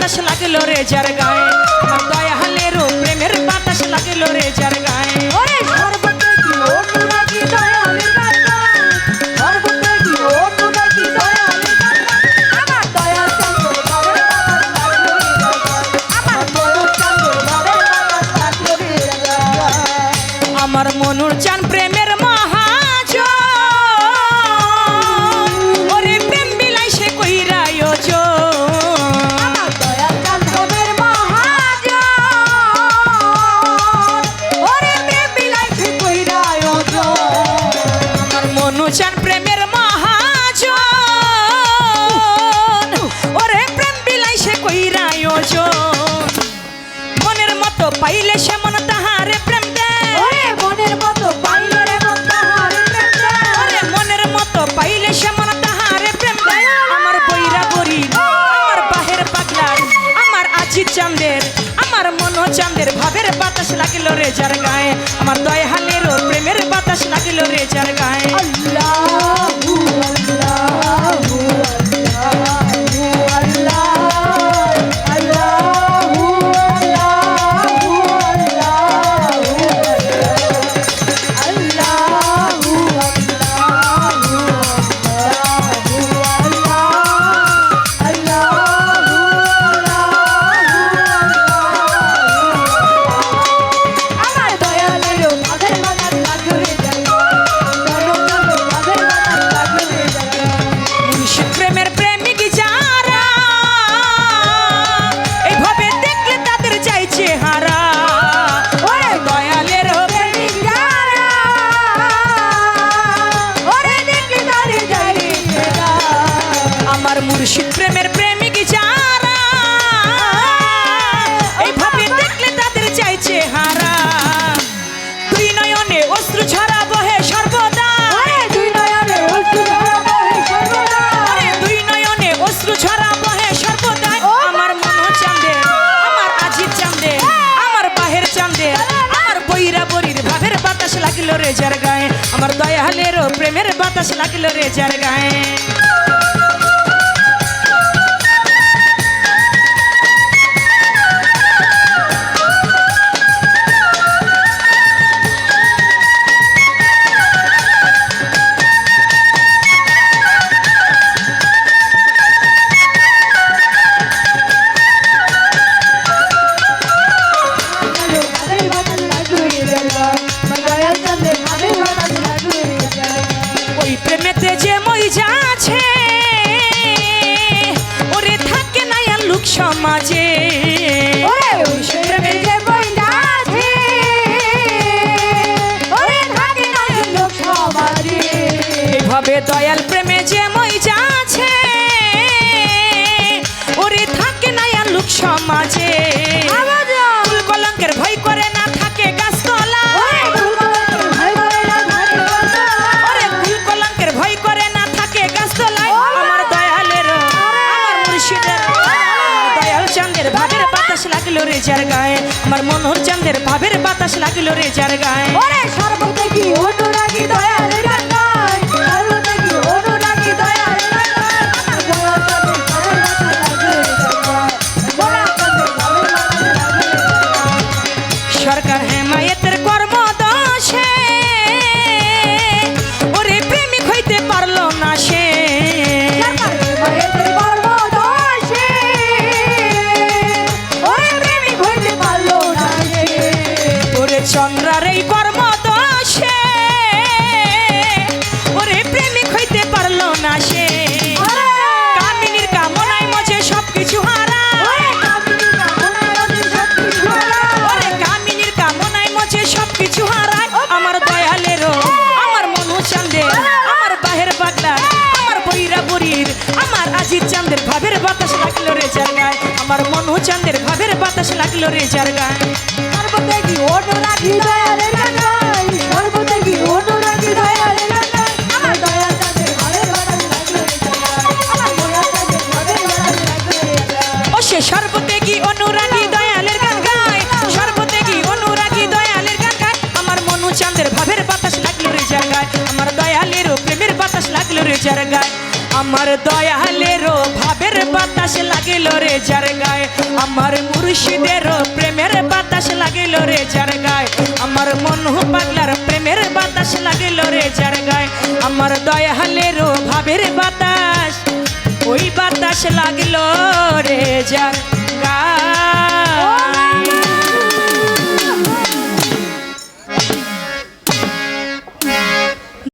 বাতাস লাগলো রে যার গায়ে আমার দয়ালেরও প্রেমের বাতাস লাগলো রে যার গায়ে ওরে সর্বত্যাগী অনুরাগী দয়ালের গান গায়, সর্বত্যাগী অনুরাগী দয়ালের গান গায়। আমার দয়াল চন্দ্র ভাবের বাতাস লাগলো রে যার গায়ে, আমার মনুর চন্দ্র ভাবের বাতাস লাগলো রে যার গায়ে। আমার মনুর চান প্রেমের মহাজন ওরে প্রেম বিলাই সে কইরা আয়োজন আমার দয়াল চন্দ্রের মহাজন ওরে প্রেম বিলাইছে কইরা আয়োজন। আমার মনু চান প্রেমের মহাজন ওরে প্রেম বিলাই সে কইরা আয়োজন মনের মতো পাইলে সে মন তাহারে প্রেম দেয় ওরে মনের মতো পাইলে রে মন তাহারে প্রেম দেয়। ওরে মনের মতো পাইলে সে মন তাহারে প্রেম দেয় আমার বইরা বরি আমার বাহের পাগলার আমার আজিত চাঁদের আমার মনো চাঁদের ভাবের বাতাস লাগিল রে যার গায়ে আমার দয়ালেরও প্রেমের বাতাস লাগিল রে যার গায়ে আল্লাহু আল্লাহু আল্লাহু আল্লাহ আল্লাহু আল্লাহু আল্লাহু আল্লাহু আমার দয়ালেরও ভাবের বাতাস লাগলো রে যার মুর্শিদ প্রেমের প্রেমিক যারা এইভাবে দেখলে তাদের চাইছে হারা ওরে দয়ালেরও প্রেমিক যারা ওরে দেখলে তারে যাই ছেড়া। আমার মুর্শিদ প্রেমের প্রেমিক যারা এইভাবে দেখলে তাদের চাইছে হারা দুই নয়নে অশ্রু ঝরা বহে সর্বদা ওরে দুই নয়নে অশ্রু ঝরা বহে সর্বদা। আরে দুই নয়নে অশ্রু ঝরা বহে সর্বদা আমার মনো চাঁদের আমার আজিত চাঁদের আমার বাহের চাঁদের আমার বইরা বরির ভাবের বাতাস লাগিল রে যার গায়ে আমার দয়ালেরও প্রেমের বাতাস লাগিল রে যার গায়ে ভাবের বাতাস লাগলো রে যার গায়ে, আমার দয়াল চন্দ্রের ভাবের বাতাস লাগলো রে যার গায়ে। ওই প্রেমেতে যে মই যাচ্ছে ওরে থাকে না আর লোক সমাজে ওরে ওই প্রেমে যে বইলা আছে ওরে থাকে না এ লোক সমাজে। এভাবে দয়াল প্রেমে যে মই যাচ্ছে ওরে থাকে না আর লোক সমাজে ফুল কলঙ্কের ভয় করে না থাকে গাছতলা ওরে ভুলকলঙ্কের ভয় করে না থাকে গাছতলা। ওরে ফুল কলঙ্কের ভয় করে না থাকে গাছতলায় আমার দয়ালের আমার মুর্শিদের আমার দয়াল চাঁদের ভাবের বাতাস লাগিল রে যার গায়ে আমার মনোহর চাঁদের ভাবের বাতাস লাগিল রে যার গায়ে ওরে সর্বত্যাগী অনুরাগী দয়ালের গান গায়, সর্বত্যাগী অনুরাগী দয়ালের গান গায়। আমার দয়াল চন্দ্রের ভাবের বাতাস লাগলো রে যার গায়ে, দয়াল চন্দ্রের ভাবের বাতাস লাগলো রে যার গায়ে। সরকার হেমায়েতের কর্মদশে ওরে প্রেমিক হইতে পারলো না সে সরকার হেমায়েতের কর্মদশে ওরে প্রেমিক হইতে পারলো না সে। ওরে চন্দ্রার এই কর্মদশে ওরে প্রেমিক হইতে পারলো না সে কামিনীর কামনায় মজে সবকিছু হারা ওরে কামিনী কামনায় মজে সবকিছু হারা। ওরে কামিনীর কামনায় মজে সবকিছু হারায় আমার দয়ালেরও আমার মনু চাঁদের আমার বাহের পাগলা আমার বইরা বরির আমার আজিত চাঁদের ভাবের বাতাস লাগলো রে যার গায়ে আমার মনু চাঁদের ভাবের বাতাস লাগলো রে যার গায়ে সর্বত্যাগী অনুরাগী দয়ালের গান গায়, সর্বত্যাগী অনুরাগী দয়ালের গান গায়। আমার দয়াল চন্দ্রের ভাবের বাতাস লাগলো রে যার গায়ে, আমার দয়াল চন্দ্রের ভাবের বাতাস লাগলো রে যার গায়ে। ও সে সর্বত্যাগী অনুরাগী দয়ালের গান গায় সর্বত্যাগী অনুরাগী দয়ালের গান গায় আমার মনু চাঁদের ভাবের বাতাস লাগলো রে যার গায় আমার দয়ালেরও প্রেমের বাতাস লাগলো রে যার গায় আমার দয়ালেরও ভাবের বাতাস লাগিল রে যার গায়ে আমার মুর্শিদেরও প্রেমের বাতাস লাগিল রে যার গায়ে আমার মন পাগলার প্রেমের বাতাস লাগিল রে যার গায়ে আমার দয়ালেরও ভাবের বাতাস ওই বাতাস লাগিল রে যার গায়ে